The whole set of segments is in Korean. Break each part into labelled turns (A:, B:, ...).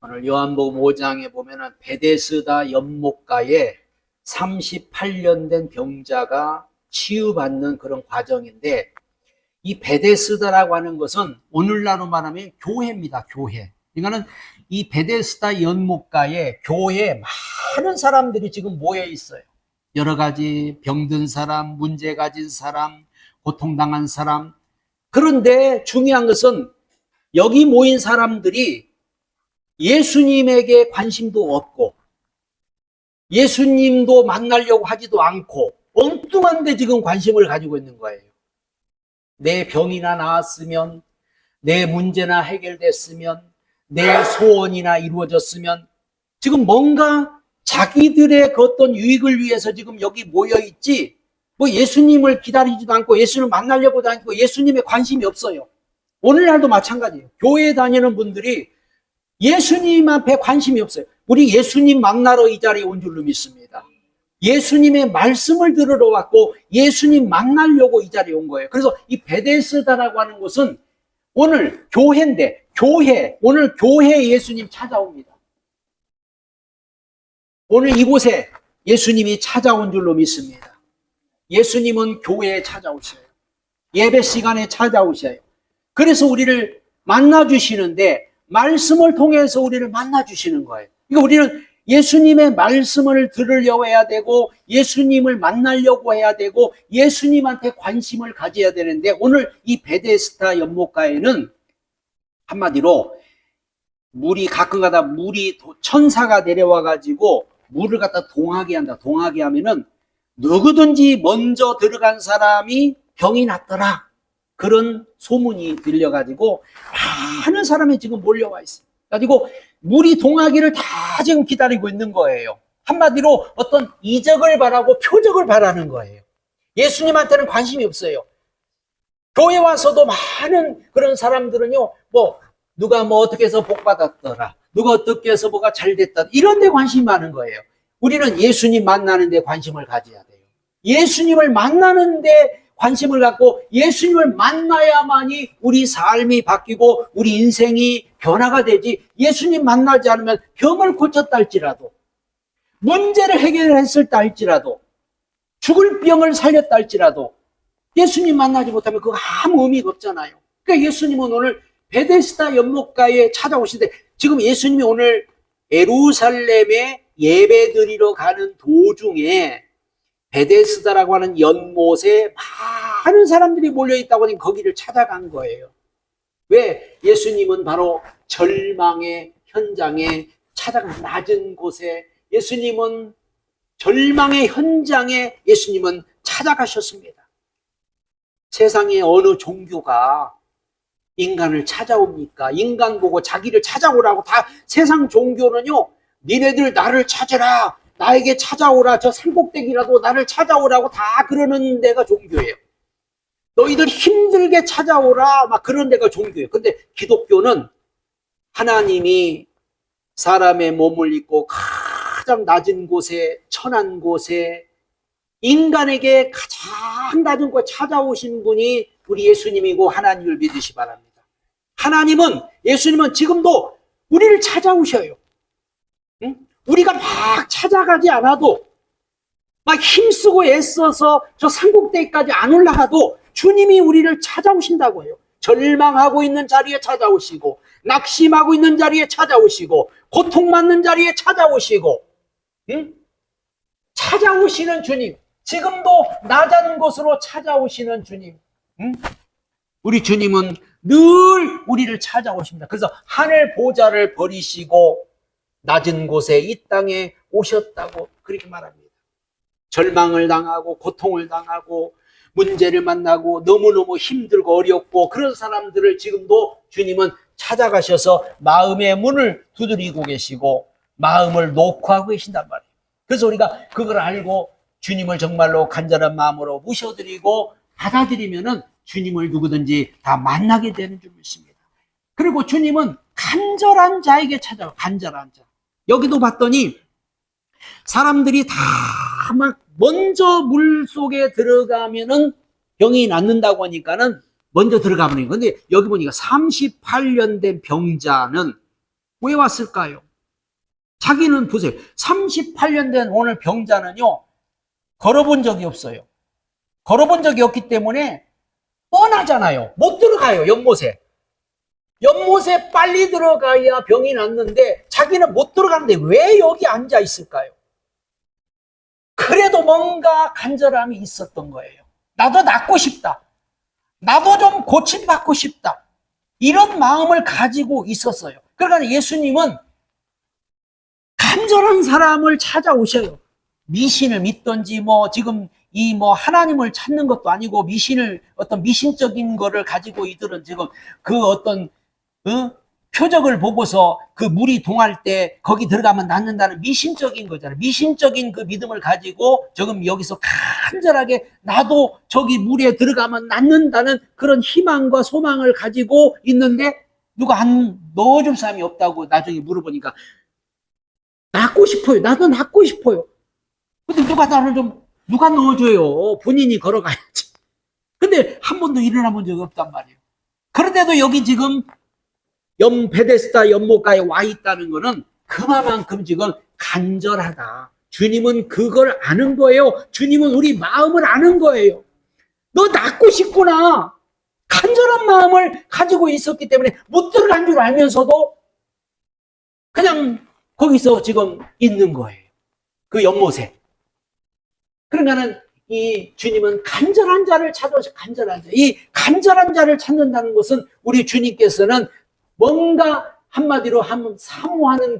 A: 오늘 요한복음 5장에 보면은 베데스다 연못가에 38년 된 병자가 치유받는 그런 과정인데, 이 베데스다라고 하는 것은 오늘날로 말하면 교회입니다. 교회. 그러니까는 이 베데스다 연못가에 교회에 많은 사람들이 지금 모여 있어요. 여러 가지 병든 사람, 문제 가진 사람, 고통당한 사람. 그런데 중요한 것은 여기 모인 사람들이 예수님에게 관심도 없고 예수님도 만나려고 하지도 않고 엉뚱한데 지금 관심을 가지고 있는 거예요. 내 병이나 나았으면, 내 문제나 해결됐으면, 내 소원이나 이루어졌으면, 지금 뭔가 자기들의 그 어떤 유익을 위해서 지금 여기 모여 있지, 뭐 예수님을 기다리지도 않고 예수님을 만나려고도 않고 예수님에 관심이 없어요. 오늘날도 마찬가지예요. 교회에 다니는 분들이 예수님 앞에 관심이 없어요. 우리 예수님 만나러 이 자리에 온 줄로 믿습니다. 예수님의 말씀을 들으러 왔고 예수님 만나려고 이 자리에 온 거예요. 그래서 이 베데스다라고 하는 곳은 오늘 교회인데, 오늘 교회에 예수님 찾아옵니다. 오늘 이곳에 예수님이 찾아온 줄로 믿습니다. 예수님은 교회에 찾아오셔요. 예배 시간에 찾아오셔요. 그래서 우리를 만나주시는데, 말씀을 통해서 우리를 만나주시는 거예요. 그러니까 우리는 예수님의 말씀을 들으려고 해야 되고, 예수님을 만나려고 해야 되고, 예수님한테 관심을 가져야 되는데, 오늘 이 베데스다 연못가에는 한마디로 물이 가끔가다 물이 천사가 내려와가지고 물을 갖다 동하게 한다. 동하게 하면은 누구든지 먼저 들어간 사람이 병이 났더라. 그런 소문이 들려가지고 많은 사람이 지금 몰려와 있어요. 가지고 물이 동하기를 다 지금 기다리고 있는 거예요. 한마디로 어떤 이적을 바라고 표적을 바라는 거예요. 예수님한테는 관심이 없어요. 교회 와서도 많은 그런 사람들은요, 누가 어떻게 해서 복 받았더라, 누가 어떻게 해서 뭐가 잘 됐다, 이런 데 관심이 많은 거예요. 우리는 예수님 만나는 데 관심을 가져야 돼요. 예수님을 만나는 데 관심을 갖고 예수님을 만나야만이 우리 삶이 바뀌고 우리 인생이 변화가 되지, 예수님 만나지 않으면 병을 고쳤다 할지라도, 문제를 해결했을다 할지라도, 죽을 병을 살렸다 할지라도 예수님 만나지 못하면 그거 아무 의미가 없잖아요. 그러니까 예수님은 오늘 베데스다 연못가에 찾아오시는데, 지금 예수님이 오늘 예루살렘에 예배드리러 가는 도중에 베데스다라고 하는 연못에 많은 사람들이 몰려있다고 하니 거기를 찾아간 거예요. 왜? 예수님은 바로 절망의 현장에 찾아간, 낮은 곳에 예수님은 절망의 현장에 예수님은 찾아가셨습니다. 세상에 어느 종교가 인간을 찾아옵니까? 인간 보고 자기를 찾아오라고 다, 세상 종교는요, 니네들 나를 찾으라, 나에게 찾아오라, 저 산꼭대기라도 나를 찾아오라고 다 그러는 데가 종교예요. 너희들 힘들게 찾아오라, 막 그런 데가 종교예요. 근데 기독교는 하나님이 사람의 몸을 입고 가장 낮은 곳에, 천한 곳에 인간에게 가장 낮은 곳에 찾아오신 분이 우리 예수님이고 하나님을 믿으시 바랍니다. 예수님은 지금도 우리를 찾아오셔요. 응? 우리가 막 찾아가지 않아도, 막 힘쓰고 애써서 저 산꼭대기까지 안 올라가도 주님이 우리를 찾아오신다고 해요. 절망하고 있는 자리에 찾아오시고, 낙심하고 있는 자리에 찾아오시고, 고통받는 자리에 찾아오시고, 응? 찾아오시는 주님, 지금도 낮은 곳으로 찾아오시는 주님, 응? 우리 주님은 늘 우리를 찾아오십니다. 그래서 하늘 보좌를 버리시고 낮은 곳에 이 땅에 오셨다고 그렇게 말합니다. 절망을 당하고 고통을 당하고 문제를 만나고 너무너무 힘들고 어렵고 그런 사람들을 지금도 주님은 찾아가셔서 마음의 문을 두드리고 계시고 마음을 녹화하고 계신단 말이에요. 그래서 우리가 그걸 알고 주님을 정말로 간절한 마음으로 모셔드리고 받아들이면은 주님을 누구든지 다 만나게 되는 줄 믿습니다. 그리고 주님은 간절한 자에게 찾아와요. 간절한 자. 여기도 봤더니 사람들이 다 막 먼저 물 속에 들어가면은 병이 낫는다고 하니까는 먼저 들어가 버리는 건데, 여기 보니까 38년 된 병자는 왜 왔을까요? 자기는 보세요. 38년 된 오늘 병자는요, 걸어본 적이 없어요. 걸어본 적이 없기 때문에 뻔하잖아요. 못 들어가요, 연못에. 연못에 빨리 들어가야 병이 낫는데 자기는 못 들어가는데 왜 여기 앉아 있을까요? 그래도 뭔가 간절함이 있었던 거예요. 나도 낫고 싶다. 나도 좀 고침받고 싶다. 이런 마음을 가지고 있었어요. 그러니까 예수님은 간절한 사람을 찾아오셔요. 미신을 믿던지 지금 하나님을 찾는 것도 아니고 어떤 미신적인 거를 가지고 이들은 지금 그 어떤 표적을 보고서 그 물이 동할 때 거기 들어가면 낫는다는 미신적인 거잖아요. 미신적인 그 믿음을 가지고 지금 여기서 간절하게 나도 저기 물에 들어가면 낫는다는 그런 희망과 소망을 가지고 있는데 누가 안 넣어줄 사람이 없다고 나중에 물어보니까 낫고 싶어요. 나도 낫고 싶어요. 근데 누가 넣어줘요. 본인이 걸어가야지. 근데 한 번도 일어나본 적이 없단 말이에요. 그런데도 여기 지금 베데스다 연못가에 와 있다는 거는 그만큼 지금 간절하다. 주님은 그걸 아는 거예요. 주님은 우리 마음을 아는 거예요. 너 낫고 싶구나. 간절한 마음을 가지고 있었기 때문에 못 들어간 줄 알면서도 그냥 거기서 지금 있는 거예요. 그 연못에. 그러니까는 이 주님은 간절한 자를 찾아오셔. 간절한 자. 이 간절한 자를 찾는다는 것은 우리 주님께서는 뭔가 한마디로 하면 사모하는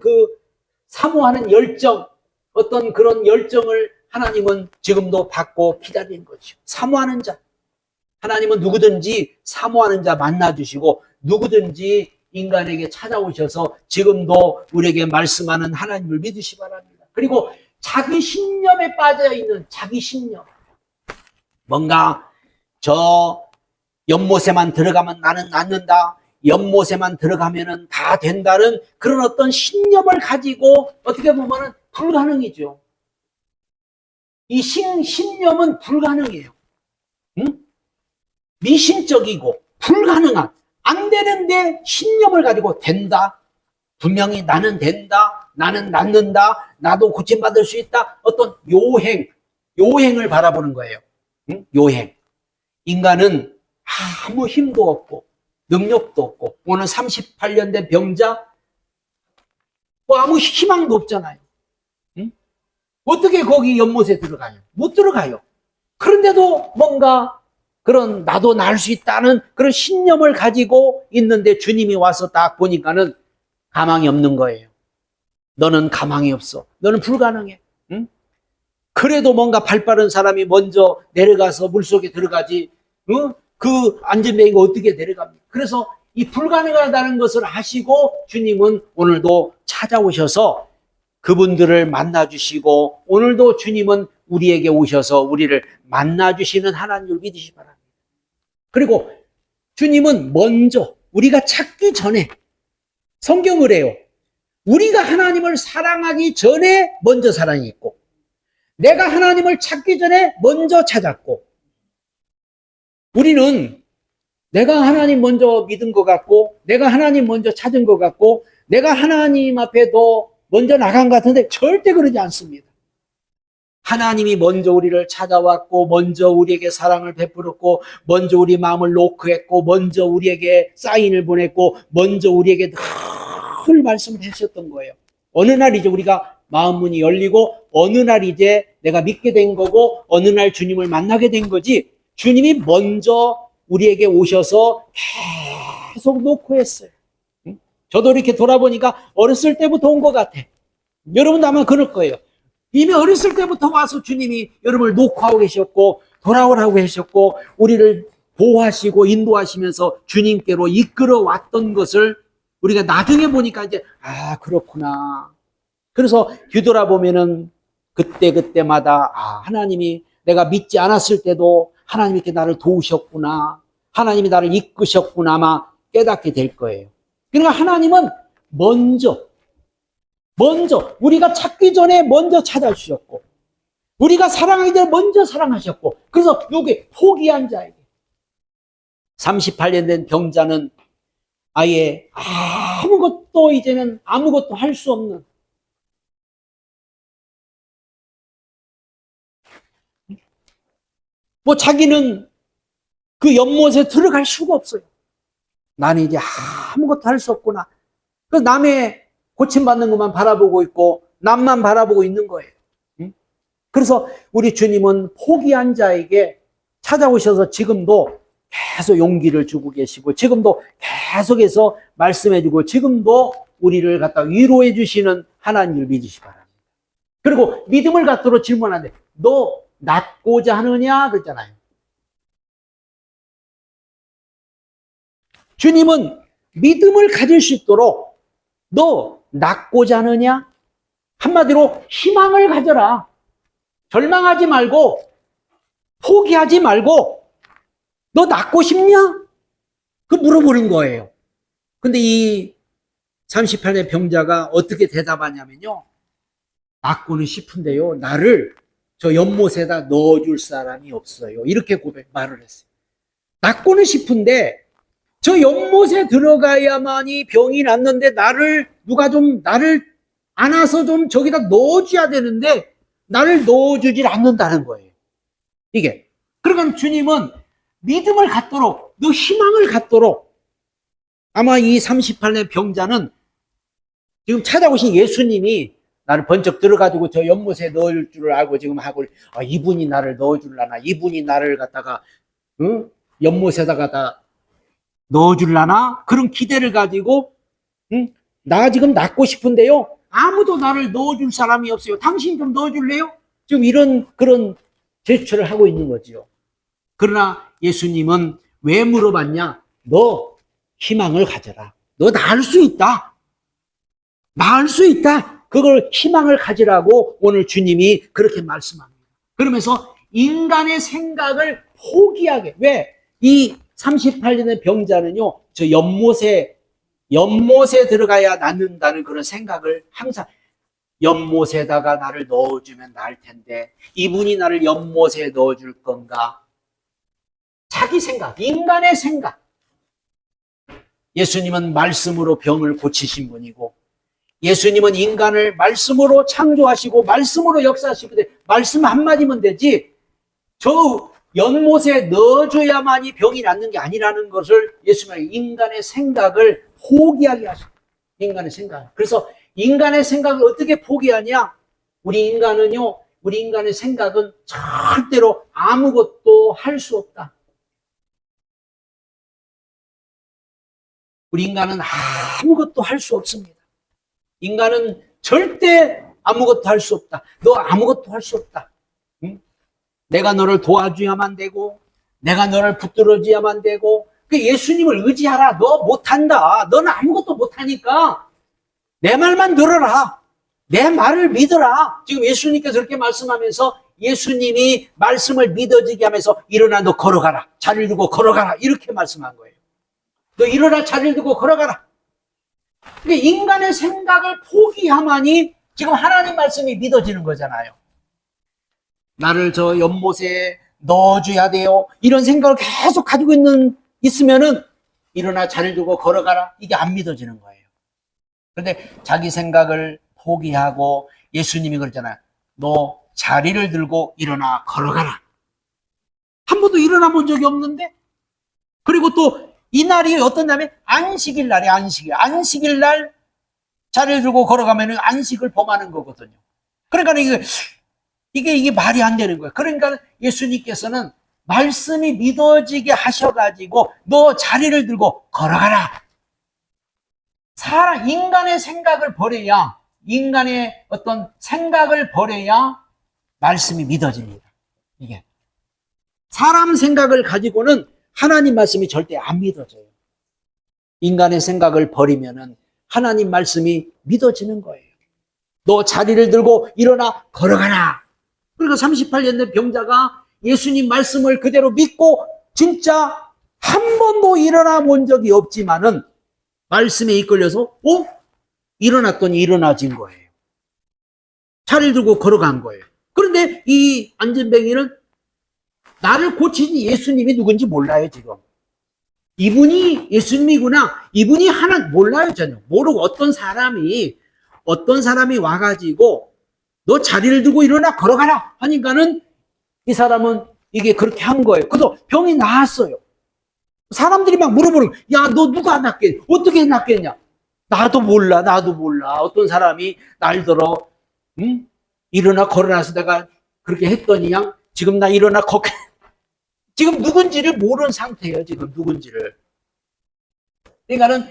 A: 열정, 어떤 그런 열정을 하나님은 지금도 받고 기다리는 거죠. 사모하는 자. 하나님은 누구든지 사모하는 자 만나주시고 누구든지 인간에게 찾아오셔서 지금도 우리에게 말씀하는 하나님을 믿으시 바랍니다. 그리고 자기 신념에 빠져있는 자기 신념. 뭔가 저 연못에만 들어가면 나는 낫는다. 연못에만 들어가면 다 된다는 그런 어떤 신념을 가지고 어떻게 보면 불가능이죠. 이 신념은 불가능해요. 응? 미신적이고 불가능한, 안 되는데 신념을 가지고 된다. 분명히 나는 된다. 나는 낫는다. 나도 고침받을 수 있다. 어떤 요행을 바라보는 거예요. 응? 요행. 인간은 아무 힘도 없고 능력도 없고 오늘 38년 된 병자 아무 희망도 없잖아요. 응? 어떻게 거기 연못에 들어가요? 못 들어가요. 그런데도 뭔가 그런 나도 날 수 있다는 그런 신념을 가지고 있는데 주님이 와서 딱 보니까는 가망이 없는 거예요. 너는 가망이 없어. 너는 불가능해. 응? 그래도 뭔가 발 빠른 사람이 먼저 내려가서 물속에 들어가지. 응? 그 안전뱅이가 어떻게 내려갑니까? 그래서 이 불가능하다는 것을 아시고 주님은 오늘도 찾아오셔서 그분들을 만나주시고 오늘도 주님은 우리에게 오셔서 우리를 만나주시는 하나님을 믿으시기 바랍니다. 그리고 주님은 먼저 우리가 찾기 전에 성경을 해요. 우리가 하나님을 사랑하기 전에 먼저 사랑이 있고 내가 하나님을 찾기 전에 먼저 찾았고 우리는 내가 하나님 먼저 믿은 것 같고 내가 하나님 먼저 찾은 것 같고 내가 하나님 앞에 더 먼저 나간 것 같은데 절대 그러지 않습니다. 하나님이 먼저 우리를 찾아왔고 먼저 우리에게 사랑을 베풀었고 먼저 우리 마음을 노크했고 먼저 우리에게 사인을 보냈고 먼저 우리에게 늘 말씀을 해주셨던 거예요. 어느 날 이제 우리가 마음 문이 열리고 어느 날 이제 내가 믿게 된 거고 어느 날 주님을 만나게 된 거지 주님이 먼저 우리에게 오셔서 계속 노크했어요. 저도 이렇게 돌아보니까 어렸을 때부터 온 것 같아. 여러분도 아마 그럴 거예요. 이미 어렸을 때부터 와서 주님이 여러분을 노크하고 계셨고 돌아오라고 하셨고 우리를 보호하시고 인도하시면서 주님께로 이끌어 왔던 것을 우리가 나중에 보니까 이제 그렇구나. 그래서 뒤돌아보면은 그때마다 하나님이 내가 믿지 않았을 때도 하나님이 이렇게 나를 도우셨구나. 하나님이 나를 이끄셨구나 아마 깨닫게 될 거예요. 그러니까 하나님은 먼저 우리가 찾기 전에 먼저 찾아주셨고 우리가 사랑하기 전에 먼저 사랑하셨고 그래서 여기 포기한 자에게 38년 된 병자는 아예 아무것도 이제는 아무것도 할 수 없는, 뭐 자기는 그 연못에 들어갈 수가 없어요. 나는 이제 아무것도 할 수 없구나. 그 남의 고침받는 것만 바라보고 있고 남만 바라보고 있는 거예요. 그래서 우리 주님은 포기한 자에게 찾아오셔서 지금도 계속 용기를 주고 계시고, 지금도 계속해서 말씀해주고, 지금도 우리를 갖다 위로해 주시는 하나님을 믿으시 바랍니다. 그리고 믿음을 갖도록 질문하는데, 너 낫고자 하느냐? 그랬잖아요. 주님은 믿음을 가질 수 있도록 너 낫고자 하느냐? 한마디로 희망을 가져라. 절망하지 말고, 포기하지 말고, 너 낫고 싶냐? 그 물어보는 거예요. 근데 이 38년 병자가 어떻게 대답하냐면요. 낫고는 싶은데요. 나를 저 연못에다 넣어줄 사람이 없어요. 이렇게 말을 했어요. 낫고는 싶은데 저 연못에 들어가야만이 병이 낫는데 누가 좀 나를 안아서 좀 저기다 넣어줘야 되는데 나를 넣어주질 않는다는 거예요. 이게. 그러니까 주님은 믿음을 갖도록, 너 희망을 갖도록, 아마 이 38년 병자는 지금 찾아오신 예수님이 나를 번쩍 들어가지고 저 연못에 넣을 줄 알고 지금 하고, 이분이 나를 넣어줄라나, 이분이 나를 갖다가 연못에다가 다 넣어줄라나, 그런 기대를 가지고, 나 지금 낫고 싶은데요, 아무도 나를 넣어줄 사람이 없어요. 당신 좀 넣어줄래요? 지금 그런 제스처를 하고 있는 거죠. 그러나 예수님은 왜 물어봤냐? 너 희망을 가져라. 너 나을 수 있다. 나을 수 있다. 그걸 희망을 가지라고 오늘 주님이 그렇게 말씀합니다. 그러면서 인간의 생각을 포기하게. 왜? 이 38년의 병자는요, 저 연못에 들어가야 낫는다는 그런 생각을 항상, 연못에다가 나를 넣어주면 나을 텐데 이분이 나를 연못에 넣어줄 건가? 자기 생각, 인간의 생각. 예수님은 말씀으로 병을 고치신 분이고, 예수님은 인간을 말씀으로 창조하시고 말씀으로 역사하시고, 말씀 한마디면 되지 저 연못에 넣어줘야만이 병이 낫는 게 아니라는 것을 예수님은 인간의 생각을 포기하게 하십니다. 인간의 생각. 그래서 인간의 생각을 어떻게 포기하냐? 우리 인간의 생각은 절대로 아무것도 할 수 없다. 우리 인간은 아무것도 할 수 없습니다. 인간은 절대 아무것도 할 수 없다. 너 아무것도 할 수 없다. 응? 내가 너를 도와줘야만 되고, 내가 너를 붙들어줘야만 되고, 예수님을 의지하라. 너 못한다. 너는 아무것도 못하니까 내 말만 들어라. 내 말을 믿어라. 지금 예수님께서 그렇게 말씀하면서 예수님이 말씀을 믿어지게 하면서 일어나 너 걸어가라. 자리를 두고 걸어가라. 이렇게 말씀한 거예요. 너 일어나 자리를 두고 걸어가라. 그러니까 인간의 생각을 포기하만이 지금 하나님 말씀이 믿어지는 거잖아요. 나를 저 연못에 넣어줘야 돼요. 이런 생각을 계속 가지고 있으면은 일어나 자리를 두고 걸어가라. 이게 안 믿어지는 거예요. 그런데 자기 생각을 포기하고 예수님이 그러잖아요. 너 자리를 들고 일어나 걸어가라. 한 번도 일어나 본 적이 없는데? 그리고 또 이 날이 어떤 날이면 안식일 날이 안식일 날 자리를 들고 걸어가면 안식을 범하는 거거든요. 그러니까 이게 말이 안 되는 거예요. 그러니까 예수님께서는 말씀이 믿어지게 하셔가지고 너 자리를 들고 걸어가라. 인간의 생각을 버려야, 인간의 어떤 생각을 버려야 말씀이 믿어집니다. 이게 사람 생각을 가지고는 하나님 말씀이 절대 안 믿어져요. 인간의 생각을 버리면은 하나님 말씀이 믿어지는 거예요. 너 자리를 들고 일어나 걸어가라. 그러니까 38년 된 병자가 예수님 말씀을 그대로 믿고 진짜 한 번도 일어나 본 적이 없지만은 말씀에 이끌려서 일어났더니 일어나진 거예요. 자리를 들고 걸어간 거예요. 그런데 이 안진뱅이는 나를 고치신 예수님이 누군지 몰라요, 지금. 이분이 예수님이구나. 이분이 하나 몰라요, 전혀. 모르고 어떤 사람이 와가지고 너 자리를 두고 일어나 걸어가라 하니까는 이 사람은 이게 그렇게 한 거예요. 그래서 병이 나았어요. 사람들이 막 물어보는 거예요. 야, 너 누가 낫겠냐? 어떻게 낫겠냐? 나도 몰라. 어떤 사람이 날 들어, 응? 일어나 걸어놔서 내가 그렇게 했더니 양 지금 나 일어나 걷게 지금 누군지를 모르는 상태예요. 지금 누군지를. 그러니까는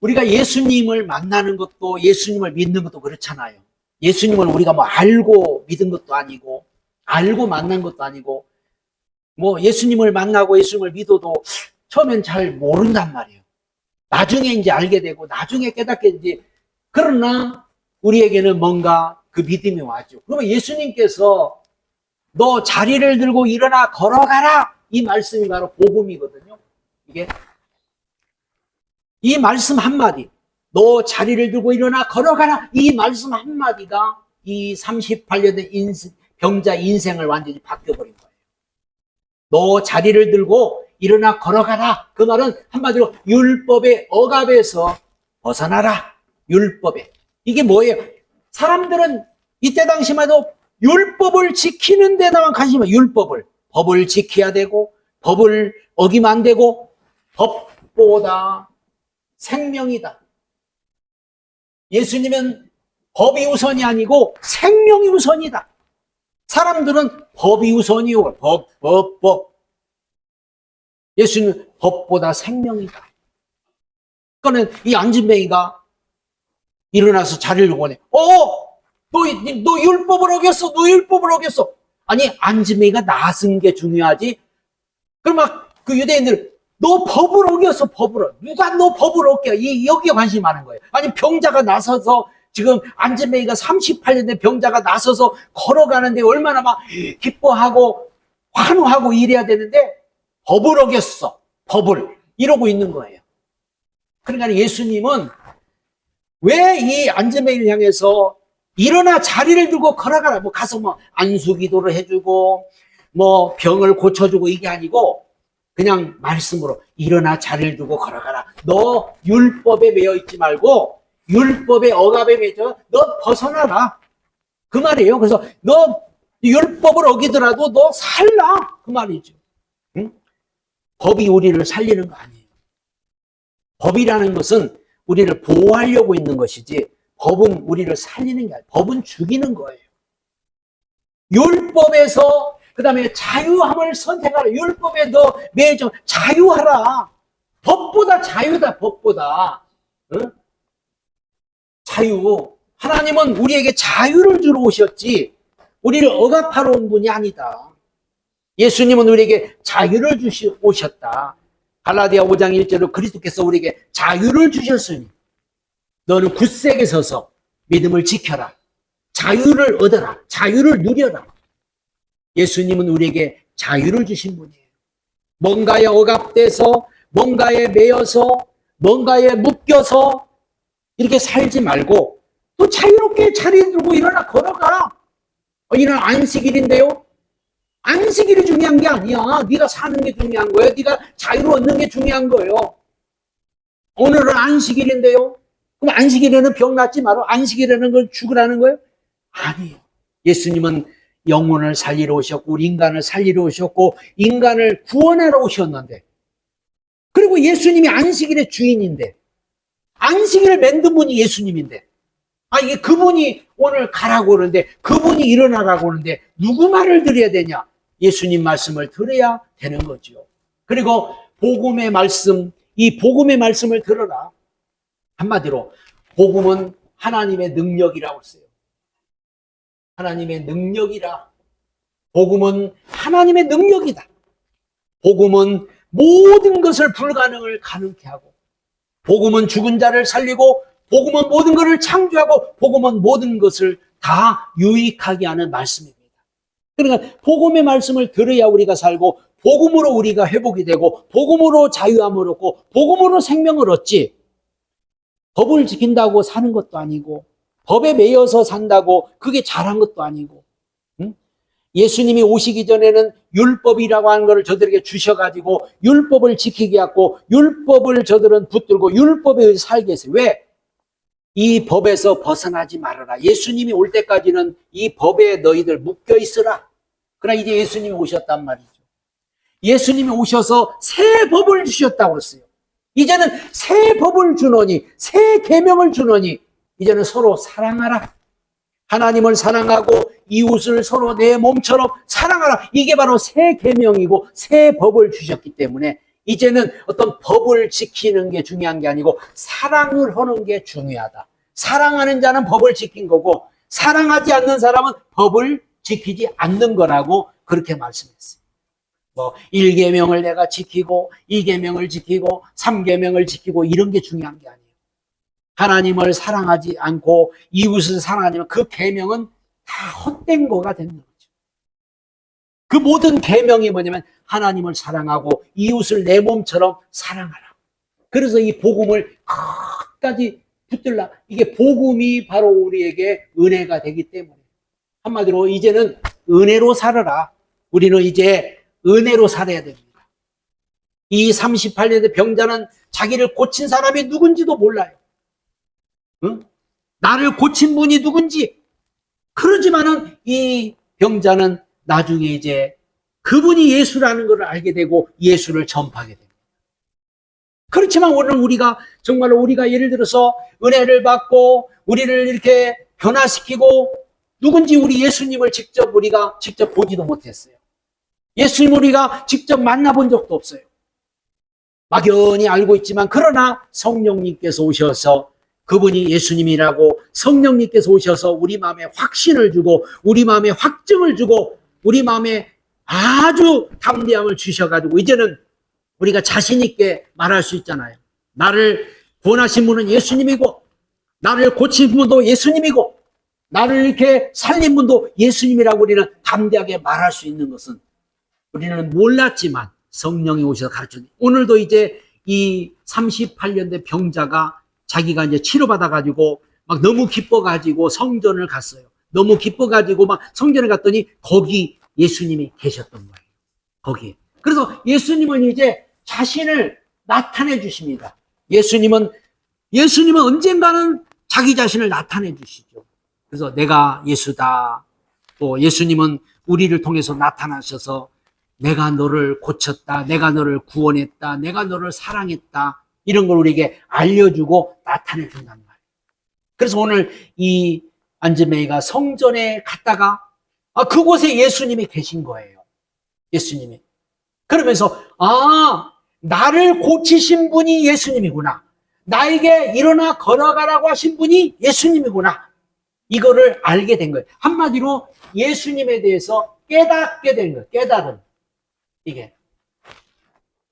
A: 우리가 예수님을 만나는 것도 예수님을 믿는 것도 그렇잖아요. 예수님을 우리가 뭐 알고 믿은 것도 아니고 알고 만난 것도 아니고 뭐 예수님을 만나고 예수님을 믿어도 처음엔 잘 모른단 말이에요. 나중에 이제 알게 되고 나중에 깨닫게 이제 그러나 우리에게는 뭔가 그 믿음이 왔죠. 그러면 예수님께서 너 자리를 들고 일어나 걸어가라 이 말씀이 바로 복음이거든요. 이게 이 말씀 한마디 너 자리를 들고 일어나 걸어가라 이 말씀 한마디가 이 38년 된 병자 인생을 완전히 바뀌어버린 거예요. 너 자리를 들고 일어나 걸어가라. 그 말은 한마디로 율법의 억압에서 벗어나라. 율법에. 이게 뭐예요? 사람들은 이때 당시만 해도 율법을 지키는 데다만 관심이 율법을. 법을 지켜야 되고 법을 어기면 안 되고 법보다 생명이다. 예수님은 법이 우선이 아니고 생명이 우선이다. 사람들은 법이 우선이고 법. 예수님은 법보다 생명이다. 그러니까 이 안진뱅이가 일어나서 자리를 보내. 너 율법을 어겼어. 너 율법을 어겼어. 아니 안진뱅이가 나선 게 중요하지. 그럼 막 그 유대인들 너 법을 어겼어. 누가 너 법을 어겨? 여기에 관심이 많은 거예요. 아니 병자가 나서서 지금 안진뱅이가 38년 된 병자가 나서서 걸어가는데 얼마나 막 기뻐하고 환호하고 이래야 되는데 법을 어겼어. 법을. 이러고 있는 거예요. 그러니까 예수님은 왜 이 안진뱅이를 향해서 일어나 자리를 들고 걸어가라. 뭐 가서 뭐 안수기도를 해주고 뭐 병을 고쳐주고 이게 아니고 그냥 말씀으로 일어나 자리를 두고 걸어가라. 너 율법에 매여 있지 말고 율법의 억압에 매여 너 벗어나라. 그 말이에요. 그래서 너 율법을 어기더라도 너 살라. 그 말이죠. 응? 법이 우리를 살리는 거 아니에요. 법이라는 것은 우리를 보호하려고 있는 것이지 법은 우리를 살리는 게 아니에요. 법은 죽이는 거예요. 율법에서 그 다음에 자유함을 선택하라. 율법에 너 매여 자유하라. 법보다 자유다. 법보다. 응? 자유. 하나님은 우리에게 자유를 주러 오셨지 우리를 억압하러 온 분이 아니다. 예수님은 우리에게 자유를 오셨다. 갈라디아 5장 1절로 그리스도께서 우리에게 자유를 주셨으니 너는 굳세게 서서 믿음을 지켜라. 자유를 얻어라. 자유를 누려라. 예수님은 우리에게 자유를 주신 분이에요. 뭔가에 억압돼서 뭔가에 매여서 뭔가에 묶여서 이렇게 살지 말고 또 자유롭게 자리에 들고 일어나 걸어가. 이날 안식일인데요. 안식일이 중요한 게 아니야. 네가 사는 게 중요한 거예요. 네가 자유를 얻는 게 중요한 거예요. 오늘은 안식일인데요. 그럼 안식일에는 병 낫지 마라. 안식일에는 걸 죽으라는 거예요? 아니에요. 예수님은 영혼을 살리러 오셨고 우리 인간을 살리러 오셨고 인간을 구원하러 오셨는데 그리고 예수님이 안식일의 주인인데 안식일을 만든 분이 예수님인데 이게 그분이 오늘 가라고 그러는데 그분이 일어나라고 그러는데 누구 말을 들어야 되냐? 예수님 말씀을 들어야 되는 거죠. 그리고 복음의 말씀, 이 복음의 말씀을 들어라. 한마디로 복음은 하나님의 능력이라고 했어요. 하나님의 능력이라. 복음은 하나님의 능력이다. 복음은 모든 것을 불가능을 가능케 하고 복음은 죽은 자를 살리고 복음은 모든 것을 창조하고 복음은 모든 것을 다 유익하게 하는 말씀입니다. 그러니까 복음의 말씀을 들어야 우리가 살고 복음으로 우리가 회복이 되고 복음으로 자유함을 얻고 복음으로 생명을 얻지 법을 지킨다고 사는 것도 아니고 법에 매여서 산다고 그게 잘한 것도 아니고 응? 예수님이 오시기 전에는 율법이라고 하는 것을 저들에게 주셔가지고 율법을 지키게 하고 율법을 저들은 붙들고 율법에 의해서 살게 했어요. 왜? 이 법에서 벗어나지 말아라. 예수님이 올 때까지는 이 법에 너희들 묶여 있으라. 그러나 이제 예수님이 오셨단 말이죠. 예수님이 오셔서 새 법을 주셨다고 했어요. 이제는 새 법을 주노니, 새 계명을 주노니 이제는 서로 사랑하라. 하나님을 사랑하고 이웃을 서로 내 몸처럼 사랑하라. 이게 바로 새 계명이고 새 법을 주셨기 때문에 이제는 어떤 법을 지키는 게 중요한 게 아니고 사랑을 하는 게 중요하다. 사랑하는 자는 법을 지킨 거고 사랑하지 않는 사람은 법을 지키지 않는 거라고 그렇게 말씀했어요. 1계명을 내가 지키고 2계명을 지키고 3계명을 지키고 이런 게 중요한 게 아니에요. 하나님을 사랑하지 않고 이웃을 사랑하지만 그 계명은 다 헛된 거가 되는 거죠. 그 모든 계명이 뭐냐면 하나님을 사랑하고 이웃을 내 몸처럼 사랑하라. 그래서 이 복음을 끝까지 붙들라. 이게 복음이 바로 우리에게 은혜가 되기 때문에 한마디로 이제는 은혜로 살아라. 우리는 이제 은혜로 살아야 됩니다. 이 38년의 병자는 자기를 고친 사람이 누군지도 몰라요. 응? 나를 고친 분이 누군지. 그러지만은 이 병자는 나중에 이제 그분이 예수라는 것을 알게 되고 예수를 전파하게 됩니다. 그렇지만 오늘 우리가 정말로 우리가 예를 들어서 은혜를 받고 우리를 이렇게 변화시키고 누군지 우리 예수님을 우리가 직접 보지도 못했어요. 예수님 우리가 직접 만나본 적도 없어요. 막연히 알고 있지만 그러나 성령님께서 오셔서 그분이 예수님이라고 성령님께서 오셔서 우리 마음에 확신을 주고 우리 마음에 확증을 주고 우리 마음에 아주 담대함을 주셔가지고 이제는 우리가 자신 있게 말할 수 있잖아요. 나를 구원하신 분은 예수님이고 나를 고친 분도 예수님이고 나를 이렇게 살린 분도 예수님이라고 우리는 담대하게 말할 수 있는 것은 우리는 몰랐지만 성령이 오셔서 가르쳐줍니다. 오늘도 이제 이 38년 된 병자가 자기가 이제 치료받아가지고 막 너무 기뻐가지고 성전을 갔어요. 너무 기뻐가지고 막 성전에 갔더니 거기 예수님이 계셨던 거예요. 거기에. 그래서 예수님은 이제 자신을 나타내 주십니다. 예수님은 언젠가는 자기 자신을 나타내 주시죠. 그래서 내가 예수다. 또 예수님은 우리를 통해서 나타나셔서 내가 너를 고쳤다. 내가 너를 구원했다. 내가 너를 사랑했다. 이런 걸 우리에게 알려주고 나타내 준단 말이에요. 그래서 오늘 이 안즈메이가 성전에 갔다가 그곳에 예수님이 계신 거예요. 예수님이. 그러면서 나를 고치신 분이 예수님이구나. 나에게 일어나 걸어가라고 하신 분이 예수님이구나. 이거를 알게 된 거예요. 한마디로 예수님에 대해서 깨닫게 된 거예요. 깨달음. 이게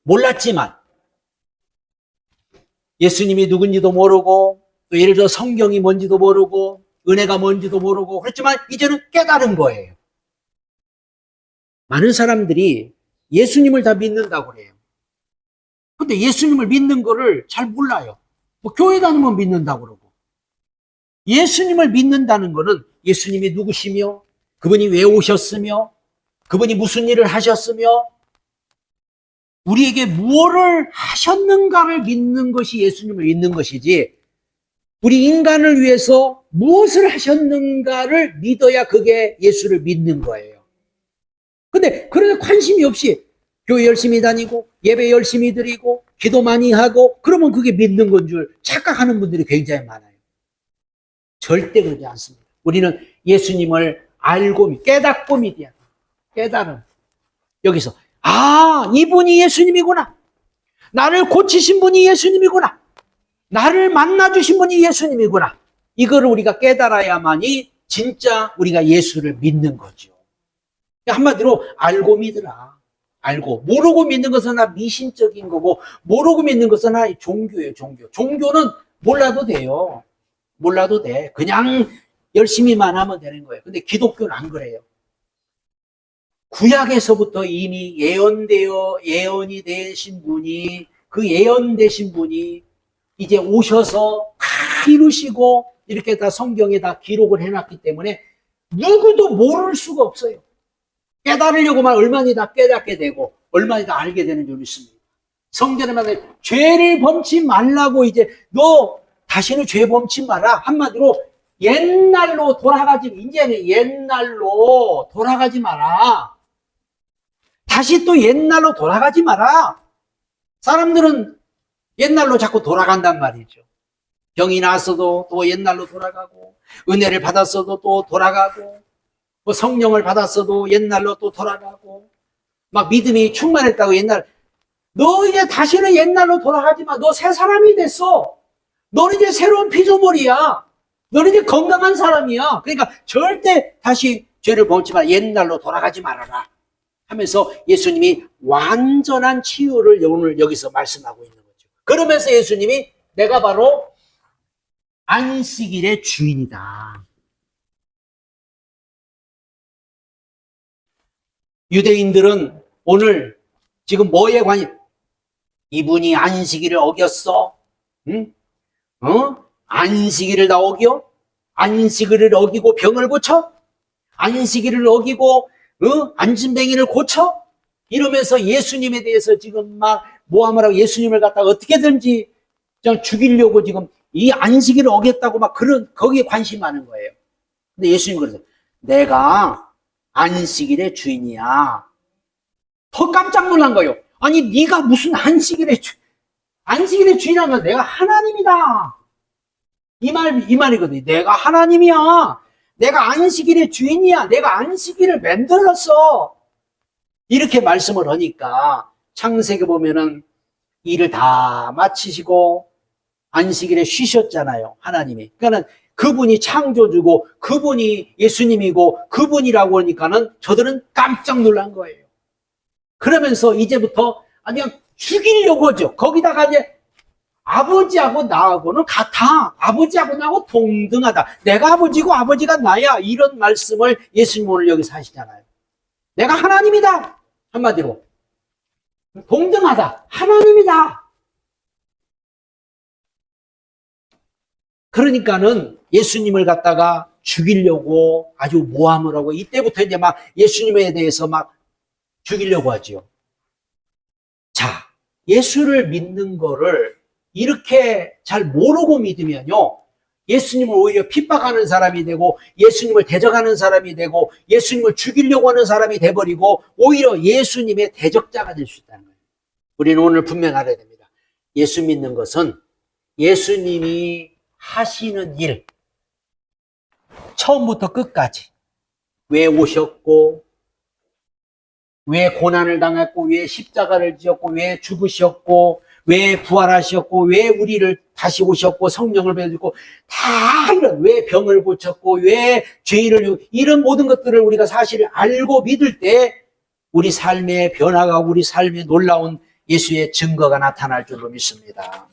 A: 몰랐지만 예수님이 누군지도 모르고 또 예를 들어 성경이 뭔지도 모르고 은혜가 뭔지도 모르고 그렇지만 이제는 깨달은 거예요. 많은 사람들이 예수님을 다 믿는다고 그래요. 근데 예수님을 믿는 거를 잘 몰라요. 교회 다니면 믿는다고 그러고. 예수님을 믿는다는 거는 예수님이 누구시며 그분이 왜 오셨으며 그분이 무슨 일을 하셨으며 우리에게 무엇을 하셨는가를 믿는 것이 예수님을 믿는 것이지 우리 인간을 위해서 무엇을 하셨는가를 믿어야 그게 예수를 믿는 거예요. 근데 그런 관심이 없이 교회 열심히 다니고 예배 열심히 드리고 기도 많이 하고 그러면 그게 믿는 건 줄 착각하는 분들이 굉장히 많아요. 절대 그러지 않습니다. 우리는 예수님을 알고 깨닫고 믿어야 돼요. 깨달음. 여기서 이분이 예수님이구나. 나를 고치신 분이 예수님이구나. 나를 만나주신 분이 예수님이구나. 이거를 우리가 깨달아야만이 진짜 우리가 예수를 믿는 거죠. 한마디로 알고 믿으라. 알고. 모르고 믿는 것은 하나 미신적인 거고 모르고 믿는 것은 하나 종교예요. 종교는 몰라도 돼요. 몰라도 돼. 그냥 열심히만 하면 되는 거예요. 근데 기독교는 안 그래요. 구약에서부터 이미 예언이 되신 분이 그 예언되신 분이 이제 오셔서 다 이루시고 이렇게 다 성경에 다 기록을 해놨기 때문에 누구도 모를 수가 없어요. 깨달으려고만 얼마나 깨닫게 되고 얼마나 알게 되는 줄 믿습니다. 성전에 말해 죄를 범치 말라고 이제 너 다시는 죄 범치 마라. 한마디로 옛날로 돌아가지, 이제는 옛날로 돌아가지 마라. 다시 또 옛날로 돌아가지 마라. 사람들은 옛날로 자꾸 돌아간단 말이죠. 병이 났어도 또 옛날로 돌아가고, 은혜를 받았어도 또 돌아가고, 뭐 성령을 받았어도 옛날로 또 돌아가고, 막 믿음이 충만했다고 옛날, 너 이제 다시는 옛날로 돌아가지 마. 너 새 사람이 됐어. 너는 이제 새로운 피조물이야. 너는 이제 건강한 사람이야. 그러니까 절대 다시 죄를 범치 마라. 옛날로 돌아가지 말아라. 하면서 예수님이 완전한 치유를 오늘 여기서 말씀하고 있는 거죠. 그러면서 예수님이 내가 바로 안식일의 주인이다. 유대인들은 오늘 지금 뭐에 관심? 이분이 안식일을 어겼어? 응? 안식일을 다 어겨? 안식일을 어기고 병을 고쳐? 안식일을 어기고 안진뱅이를 고쳐? 이러면서 예수님에 대해서 지금 막 모함을 하고 예수님을 갖다가 어떻게든지 그냥 죽이려고 지금 이 안식일을 어겼다고 막 거기에 관심 많은 거예요. 근데 예수님이 그러세요. 내가 안식일의 주인이야. 더 깜짝 놀란 거예요. 아니 네가 무슨 안식일의 주인이라면 내가 하나님이다. 이 말이거든요. 내가 하나님이야. 내가 안식일의 주인이야. 내가 안식일을 만들었어. 이렇게 말씀을 하니까 창세기 보면은 일을 다 마치시고 안식일에 쉬셨잖아요. 하나님이. 그러니까는 그분이 창조주고 그분이 예수님이고 그분이라고 하니까는 저들은 깜짝 놀란 거예요. 그러면서 이제부터 그냥 죽이려고 하죠. 거기다가 이제 아버지하고 나하고는 같아. 아버지하고 나하고 동등하다. 내가 아버지고 아버지가 나야. 이런 말씀을 예수님 오늘 여기서 하시잖아요. 내가 하나님이다. 한마디로. 동등하다. 하나님이다. 그러니까는 예수님을 갖다가 죽이려고 아주 모함을 하고 이때부터 이제 막 예수님에 대해서 막 죽이려고 하죠. 자, 예수를 믿는 거를 이렇게 잘 모르고 믿으면요. 예수님을 오히려 핍박하는 사람이 되고 예수님을 대적하는 사람이 되고 예수님을 죽이려고 하는 사람이 돼버리고 오히려 예수님의 대적자가 될 수 있다는 거예요. 우리는 오늘 분명 알아야 됩니다. 예수 믿는 것은 예수님이 하시는 일, 처음부터 끝까지 왜 오셨고 왜 고난을 당했고 왜 십자가를 지었고 왜 죽으셨고 왜 부활하셨고 왜 우리를 다시 오셨고 성령을 배우고 다 이런 왜 병을 고쳤고 왜 죄인을 이런 모든 것들을 우리가 사실 알고 믿을 때 우리 삶의 변화가 우리 삶의 놀라운 예수의 증거가 나타날 줄로 믿습니다.